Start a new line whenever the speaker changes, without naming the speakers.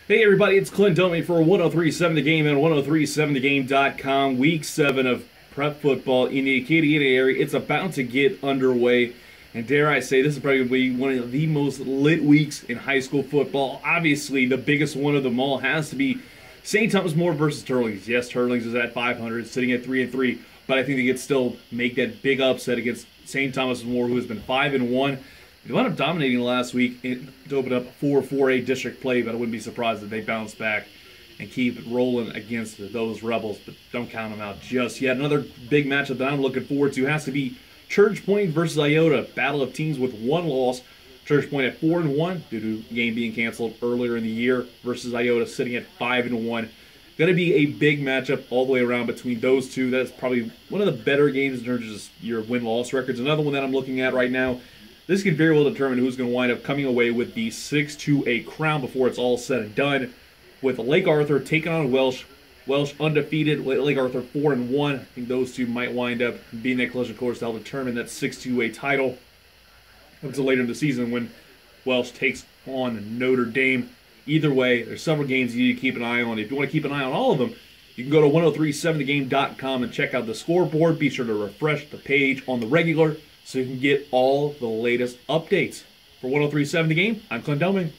Hey everybody, it's Clint Domi for 1037 The Game and 1037thegame.com. Week 7 of prep football in the Acadiana area. It's about to get underway. And dare I say, this is probably going to be one of the most lit weeks in high school football. Obviously, the biggest one of them all has to be St. Thomas More versus Turlings. Yes, Turlings is at 500, sitting at 3-3. But I think they could still make that big upset against St. Thomas More, who has been 5-1. They wound up dominating last week to open up 4-4A district play, but I wouldn't be surprised if they bounce back and keep rolling against those Rebels, but don't count them out just yet. Another big matchup that I'm looking forward to has to be Church Point versus Iota. Battle of teams with one loss. Church Point at 4-1 due to the game being canceled earlier in the year versus Iota sitting at 5-1. Going to be a big matchup all the way around between those two. That's probably one of the better games in terms of just your win-loss records. Another one that I'm looking at right now, this could very well determine who's going to wind up coming away with the 6-2A crown before it's all said and done. With Lake Arthur taking on Welsh. Welsh undefeated, Lake Arthur 4-1. I think those two might wind up being that collision course that'll determine that 6-2A title up until later in the season when Welsh takes on Notre Dame. Either way, there's several games you need to keep an eye on. If you want to keep an eye on all of them, you can go to 1037thegame.com and check out the scoreboard. Be sure to refresh the page on the regular so you can get all the latest updates. For 1037 The Game, I'm Clint Domi.